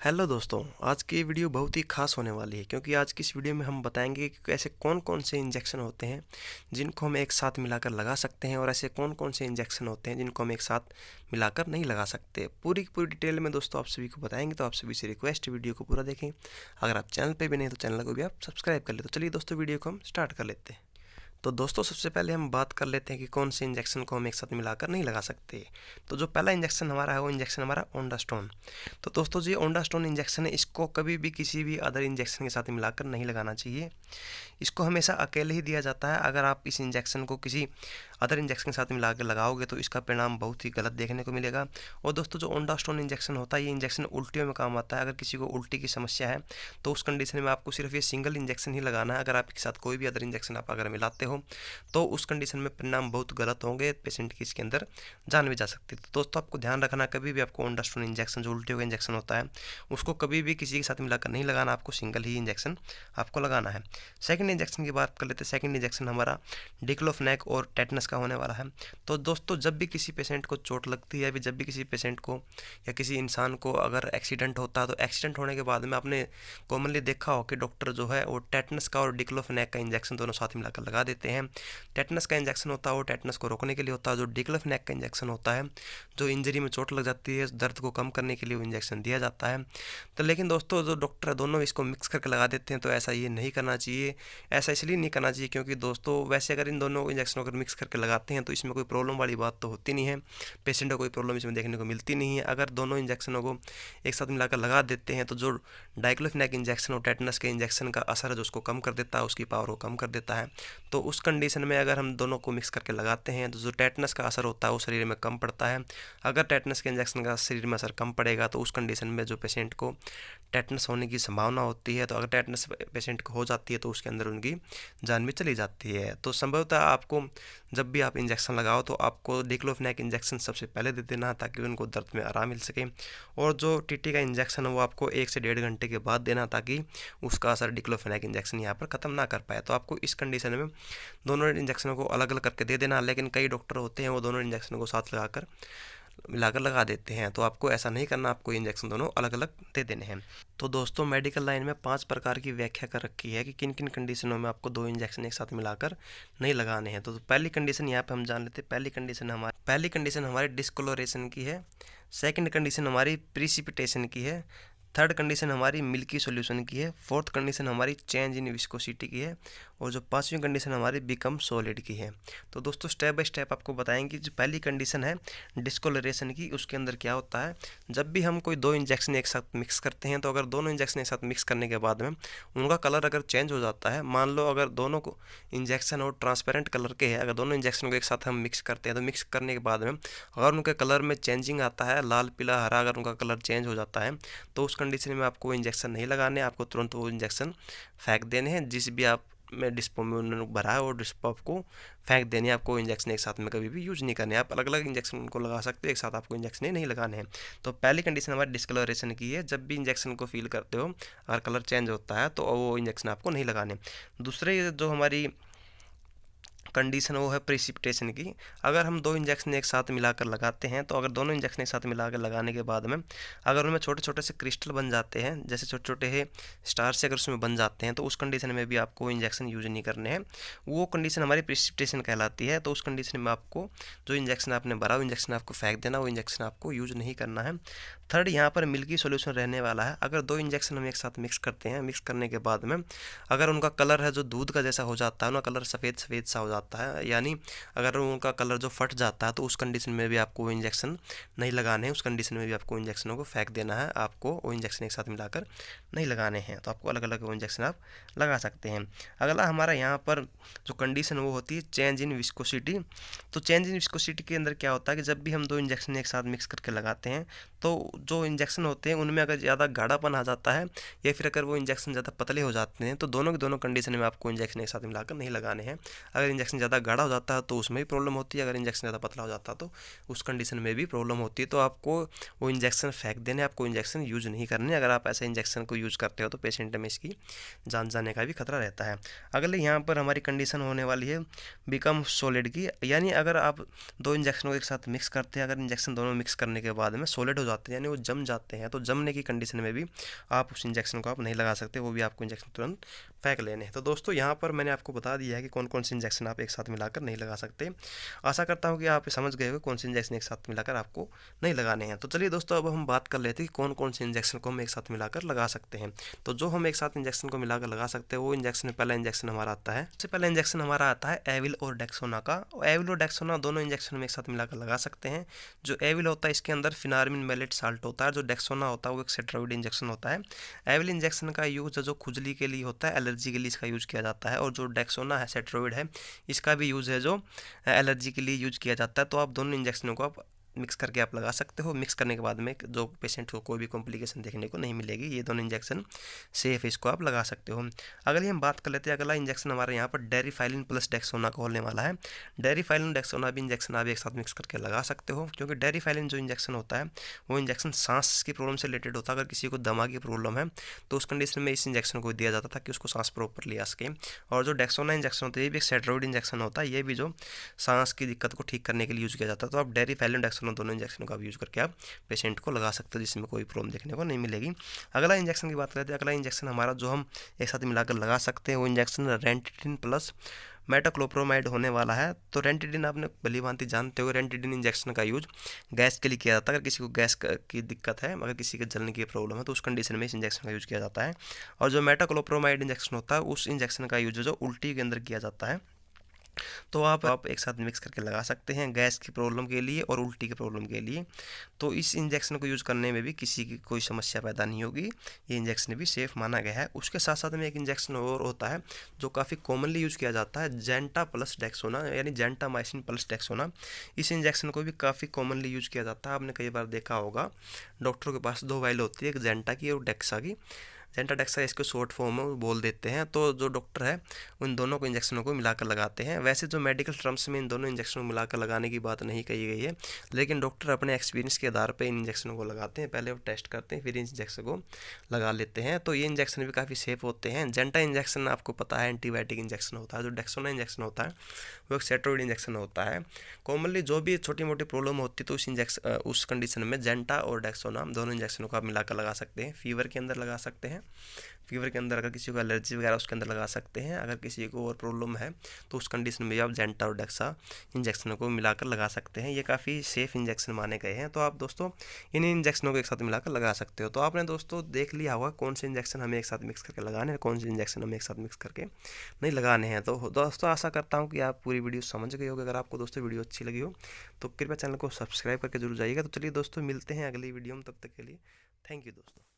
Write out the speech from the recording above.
Hello दोस्तों, आज की वीडियो बहुत ही खास होने वाली है क्योंकि आज की इस वीडियो में हम बताएंगे कि ऐसे कौन कौन से इंजेक्शन होते हैं जिनको हम एक साथ मिलाकर लगा सकते हैं और ऐसे कौन कौन से इंजेक्शन होते हैं जिनको हम एक साथ मिलाकर नहीं लगा सकते। पूरी की पूरी डिटेल में दोस्तों आप सभी को बताएंगे, तो आप सभी से रिक्वेस्ट वीडियो को पूरा देखें। अगर आप चैनल पर भी नहीं तो चैनल को भी आप सब्सक्राइब कर ले। तो चलिए दोस्तों, वीडियो को हम स्टार्ट कर लेते हैं। तो दोस्तों सबसे पहले हम बात कर लेते हैं कि कौन से इंजेक्शन को हम एक साथ मिलाकर नहीं लगा सकते। तो जो पहला इंजेक्शन हमारा है वो इंजेक्शन हमारा ओंडास्टोन। तो दोस्तों जो ओंडास्टोन इंजेक्शन है इसको कभी भी किसी भी अदर इंजेक्शन के साथ मिलाकर नहीं लगाना चाहिए। इसको हमेशा अकेले ही दिया जाता है। अगर आप इस इंजेक्शन को किसी अदर इंजेक्शन के साथ मिला कर लगाओगे तो इसका परिणाम बहुत ही गलत देखने को मिलेगा। और दोस्तों जो ओंडास्टोन इंजेक्शन होता है ये इंजेक्शन उल्टियों में काम आता है। अगर किसी को उल्टी की समस्या है तो उस कंडीशन में आपको सिर्फ ये सिंगल इंजेक्शन ही लगाना है। अगर आप इसके साथ कोई भी अदर इंजेक्शन आप अगर मिलाते हो तो उस कंडीशन में परिणाम बहुत गलत होंगे, पेशेंट की इसके अंदर जान भी जा सकती है। तो दोस्तों आपको ध्यान रखना, कभी भी आपको ओंडास्टोन इंजेक्शन जो उल्टियों का इंजेक्शन होता है उसको कभी भी किसी के साथ मिलाकर नहीं लगाना, आपको सिंगल ही इंजेक्शन आपको लगाना है। सेकंड इंजेक्शन की बात कर लेते हैं। सेकंड इंजेक्शन हमारा डिक्लोफेनेक और टेटनस का होने वाला है। तो दोस्तों जब भी किसी पेशेंट को चोट लगती है, जब भी किसी पेशेंट को या किसी इंसान को अगर एक्सीडेंट होता है तो एक्सीडेंट होने के बाद में आपने कॉमनली देखा हो कि डॉक्टर जो है वो टेटनस का और डिक्लोफेनेक का इंजेक्शन दोनों साथ मिलाकर लगा देते हैं। टेटनस का इंजेक्शन होता है वो टेटनस को रोकने के लिए होता है। जो डिक्लोफेनेक का इंजेक्शन होता है जो इंजरी में चोट लग जाती है, दर्द को कम करने के लिए वो इंजेक्शन दिया जाता है। तो लेकिन दोस्तों जो डॉक्टर है दोनों इसको मिक्स करके लगा देते हैं, तो ऐसा ये नहीं करना चाहिए। ऐसा इसलिए नहीं करना चाहिए क्योंकि दोस्तों वैसे अगर इन दोनों इंजेक्शन अगर मिक्स करके लगाते हैं तो इसमें कोई प्रॉब्लम वाली बात तो होती नहीं है, पेशेंट को कोई प्रॉब्लम इसमें देखने को मिलती नहीं है। अगर दोनों इंजेक्शनों को एक साथ मिलाकर लगा देते हैं तो जो डाइक्लोफेनेक इंजेक्शन और टेटनस के इंजेक्शन का असर है जो उसको कम कर देता है, उसकी पावर को कम कर देता है। तो उस कंडीशन में अगर हम दोनों को मिक्स करके लगाते हैं तो जो टेटनस का असर होता है वो शरीर में कम पड़ता है। अगर टेटनस के इंजेक्शन का शरीर में असर कम पड़ेगा तो उस कंडीशन में जो पेशेंट को टेटनस होने की संभावना होती है, तो अगर टेटनस पेशेंट को हो जाती है तो उसके अंदर उनकी जान भी चली जाती है। तो संभवतः आपको जब भी आप इंजेक्शन लगाओ तो आपको डिक्लोफेनेक इंजेक्शन सबसे पहले दे देना ताकि उनको दर्द में आराम मिल सके। और जो टीटी का इंजेक्शन है वो आपको 1 से 1.5 घंटे के बाद देना ताकि उसका असर डिक्लोफेनेक इंजेक्शन यहाँ पर ख़त्म ना कर पाए। तो आपको इस कंडीशन में दोनों इंजेक्शनों को अलग अलग करके दे देना। लेकिन कई डॉक्टर होते हैं वो दोनों इंजेक्शनों को साथ मिलाकर लगा देते हैं, तो आपको ऐसा नहीं करना, आपको इंजेक्शन दोनों अलग अलग दे देने हैं। तो दोस्तों मेडिकल लाइन में 5 प्रकार की व्याख्या कर रखी है कि किन किन कंडीशनों में आपको 2 इंजेक्शन एक साथ मिलाकर नहीं लगाने हैं। तो पहली कंडीशन यहाँ पे हम जान लेते हैं। पहली कंडीशन हमारी डिस्कोलोरेशन की है। सेकंड कंडीशन हमारी प्रिसिपिटेशन की है। थर्ड कंडीशन हमारी मिल्की सॉल्यूशन की है। फोर्थ कंडीशन हमारी चेंज इन विस्कोसिटी की है। और जो 5वीं कंडीशन हमारी बिकम सॉलिड की है। तो दोस्तों स्टेप बाय स्टेप आपको बताएंगे। जो पहली कंडीशन है डिस्कोलोरेशन की, उसके अंदर क्या होता है, जब भी हम कोई 2 इंजेक्शन एक साथ मिक्स करते हैं तो अगर दोनों इंजेक्शन एक साथ मिक्स करने के बाद में उनका कलर अगर चेंज हो जाता है, मान लो अगर दोनों को इंजेक्शन और ट्रांसपेरेंट कलर के हैं, अगर दोनों इंजेक्शन को एक साथ हम मिक्स करते हैं तो मिक्स करने के बाद में अगर उनके कलर में चेंजिंग आता है, लाल पीला हरा, अगर उनका कलर चेंज हो जाता है तो उस कंडीशन में आपको इंजेक्शन नहीं लगाने, आपको तुरंत वो इंजेक्शन फेंक देने हैं। जिस भी आप में डिस्पो में उन्होंने भरा है वो डिस्पो आपको फेंक देने हैं। आपको इंजेक्शन एक साथ में कभी भी यूज नहीं करने, आप अलग अलग इंजेक्शन उनको लगा सकते हो, एक साथ आपको इंजेक्शन ही नहीं लगाने हैं। तो पहली कंडीशन हमारी डिस्कलरेशन की है। जब भी इंजेक्शन को फील करते हो अगर कलर चेंज होता है तो वो इंजेक्शन आपको नहीं लगाने। दूसरे जो हमारी कंडीशन वो है प्रेसिपिटेशन की। अगर हम 2 इंजेक्शन एक साथ मिलाकर लगाते हैं तो अगर दोनों इंजेक्शन एक साथ मिलाकर लगाने के बाद में अगर उनमें छोटे छोटे से क्रिस्टल बन जाते हैं, जैसे छोटे छोटे स्टार से अगर उसमें बन जाते हैं, तो उस कंडीशन में भी आपको इंजेक्शन यूज नहीं करने हैं। वो कंडीशन हमारी प्रेसिपिटेशन कहलाती है। तो उस कंडीशन में आपको जो इंजेक्शन आपने भरा वो इंजेक्शन आपको फेंक देना, वो इंजेक्शन आपको यूज नहीं करना है। थर्ड यहाँ पर मिल्की सोल्यूशन रहने वाला है। अगर 2 इंजेक्शन हम एक साथ मिक्स करते हैं, मिक्स करने के बाद में अगर उनका कलर है जो दूध का जैसा हो जाता है, उनका कलर सफ़ेद सफ़ेद सा हो जाता है, यानी अगर उनका कलर जो फट जाता है, तो उस कंडीशन में भी आपको वो इंजेक्शन नहीं लगाने हैं। उस कंडीशन में भी आपको इंजेक्शनों को फेंक देना है, आपको वो इंजेक्शन एक साथ मिलाकर नहीं लगाने हैं। तो आपको अलग अलग वो इंजेक्शन आप लगा सकते हैं। अगला हमारा यहाँ पर जो कंडीशन वो होती है चेंज इन विस्कोसिटी। तो चेंज इन विस्कोसिटी के अंदर क्या होता है कि जब भी हम 2 इंजेक्शन एक साथ मिक्स करके लगाते हैं तो जो इंजेक्शन होते हैं उनमें अगर ज़्यादा गाढ़ापन आ जाता है या फिर अगर वो इंजेक्शन ज़्यादा पतले हो जाते हैं तो दोनों की दोनों कंडीशन में आपको इंजेक्शन एक साथ मिलाकर नहीं लगाने हैं। अगर इंजेक्शन इंजेक्शन ज़्यादा गाढ़ा हो जाता है तो उसमें भी प्रॉब्लम होती है, अगर इंजेक्शन ज़्यादा पतला हो जाता है तो उस कंडीशन में भी प्रॉब्लम होती है। तो आपको वो इंजेक्शन फेंक देने, आपको इंजेक्शन यूज़ नहीं करने। अगर आप ऐसे इंजेक्शन को यूज़ करते हो तो पेशेंट में इसकी जान जाने का भी खतरा रहता है। अगले यहाँ पर हमारी कंडीशन होने वाली है बिकम सॉलिड की, यानी अगर आप दो इंजेक्शन को एक साथ मिक्स करते हैं, अगर इंजेक्शन दोनों मिक्स करने के बाद में सॉलिड हो जाते हैं यानी वो जम जाते हैं, तो जमने की कंडीशन में भी आप उस इंजेक्शन को आप नहीं लगा सकते, वो भी आपको इंजेक्शन तुरंत फेंक लेने हैं। तो दोस्तों यहाँ पर मैंने आपको बता दिया है कि कौन कौन से इंजेक्शन आप एक साथ मिलाकर नहीं लगा सकते। आशा करता हूँ कि आप समझ गए हो कौन से इंजेक्शन एक साथ मिलाकर आपको नहीं लगाने हैं। तो चलिए दोस्तों अब हम बात कर लेते हैं कि कौन कौन से इंजेक्शन को हम एक साथ मिलाकर लगा सकते हैं। तो जो हम एक साथ इंजेक्शन को मिलाकर लगा सकते हैं वो इंजेक्शन, पहला इंजेक्शन हमारा आता है, सबसे पहला इंजेक्शन हमारा आता है एविल और डेक्सोना का। एविल और डेक्सोना दोनों इंजेक्शन में एक साथ मिलाकर लगा सकते हैं। जो एविल होता है इसके अंदर फिनार्मिन मैलेट साल्ट होता है, जो डेक्सोना होता है वो एक सेट्राइड इंजेक्शन होता है। एविल इंजेक्शन का यूज जो खुजली के लिए होता है, एलर्जी के लिए इसका यूज किया जाता है, और जो डेक्सोना है सेट्राइड है इसका भी यूज़ है जो एलर्जी के लिए यूज किया जाता है। तो आप दोनों इंजेक्शनों को आप मिक्स करके आप लगा सकते हो। मिक्स करने के बाद में जो पेशेंट को कोई भी कॉम्प्लिकेशन देखने को नहीं मिलेगी। ये दोनों इंजेक्शन सेफ है, इसको आप लगा सकते हो। अगली हम बात कर लेते हैं, अगला इंजेक्शन हमारे यहाँ पर डेरिफाइलिन प्लस डेक्सोना का होने वाला है। डेरिफाइलिन डेक्सोना भी इंजेक्शन आप एक साथ मिक्स करके लगा सकते हो, क्योंकि डेरिफाइलिन जो इंजेक्शन होता है वो इंजेक्शन सांस की प्रॉब्लम से रिलेटेड होता है। अगर किसी को दमा की प्रॉब्लम है तो उस कंडीशन में इस इंजेक्शन को दिया जाता था कि उसको सांस प्रॉपरली आ सके। और जो डेक्सोना इंजेक्शन होता है ये भी एक स्टेरॉइड इंजेक्शन होता है, ये भी जो सांस की दिक्कत को ठीक करने के लिए यूज़ किया जाता है। तो आप डेरिफाइलिन डेक्सोना दोनों इंजेक्शन का यूज़ करके आप पेशेंट को लगा सकते हो, जिसमें कोई प्रॉब्लम देखने को नहीं मिलेगी। अगला इंजेक्शन की बात करते हैं, अगला इंजेक्शन हमारा जो हम एक साथ मिलाकर लगा सकते हैं वो इंजेक्शन रेंटिडिन प्लस मेटाक्लोप्रोमाइड होने वाला है। तो रेंटिडिन आपने भली भांति जानते हो, रेंटिडिन इंजेक्शन का यूज गैस के लिए किया जाता है। अगर किसी को गैस की दिक्कत है, अगर किसी के जलने की प्रॉब्लम है तो उस कंडीशन में इस इंजेक्शन का यूज किया जाता है। और जो मेटाक्लोप्रोमाइड इंजेक्शन होता है उस इंजेक्शन का यूज जो उल्टी के अंदर किया जाता है। तो आप एक साथ मिक्स करके लगा सकते हैं गैस की प्रॉब्लम के लिए और उल्टी की प्रॉब्लम के लिए। तो इस इंजेक्शन को यूज़ करने में भी किसी की कोई समस्या पैदा नहीं होगी, ये इंजेक्शन भी सेफ़ माना गया है। उसके साथ साथ में एक इंजेक्शन और होता है जो काफ़ी कॉमनली यूज़ किया जाता है, जेंटा प्लस डेक्सोना, यानी जेंटामाइसिन प्लस डेक्सोना। इस इंजेक्शन को भी काफ़ी कॉमनली यूज़ किया जाता है। आपने कई बार देखा होगा डॉक्टरों के पास दो वाइल होती है, एक जेंटा की और डेक्सा की। जेंटा डेक्सा इसको शॉर्ट फॉर्म में बोल देते हैं। तो जो डॉक्टर है उन दोनों को इंजेक्शनों को मिलाकर लगाते हैं। वैसे जो मेडिकल टर्म्स में इन दोनों इंजेक्शनों को मिलाकर लगाने की बात नहीं कही गई है, लेकिन डॉक्टर अपने एक्सपीरियंस के आधार पर इन इंजेक्शनों को लगाते हैं। पहले वो टेस्ट करते हैं फिर इन इंजेक्शन को लगा लेते हैं। तो ये इंजेक्शन भी काफ़ी सेफ होते हैं। जेंटा इंजेक्शन आपको पता है एंटीबायोटिक इंजेक्शन होता है, जो डेक्सोना इंजेक्शन होता है वो एक स्टेरॉइड इंजेक्शन होता है। कॉमनली जो भी छोटी मोटी प्रॉब्लम होती है तो उस कंडीशन में जेंटा और डेक्सोना दोनों इंजेक्शनों को आप मिलाकर लगा सकते हैं। फीवर के अंदर लगा सकते हैं, फीवर के अंदर अगर किसी को एलर्जी वगैरह उसके अंदर लगा सकते हैं। अगर किसी को और प्रॉब्लम है तो उस कंडीशन में आप जेंटा और डेक्सा इंजेक्शनों को मिलाकर लगा सकते हैं। ये काफ़ी सेफ इंजेक्शन माने गए हैं। तो आप दोस्तों इन इंजेक्शनों को एक साथ मिलाकर लगा सकते हो। तो आपने दोस्तों देख लिया होगा कौन से इंजेक्शन हमें एक साथ मिक्स करके लगाने हैं, कौन से इंजेक्शन हमें एक साथ मिक्स करके नहीं लगाने हैं। तो दोस्तों आशा करता हूँ कि आप पूरी वीडियो समझ गए होगे। अगर आपको दोस्तों वीडियो अच्छी लगी हो तो कृपया चैनल को सब्सक्राइब करके जरूर जाइएगा। तो चलिए दोस्तों मिलते हैं अगली वीडियो में, तब तक के लिए थैंक यू दोस्तों।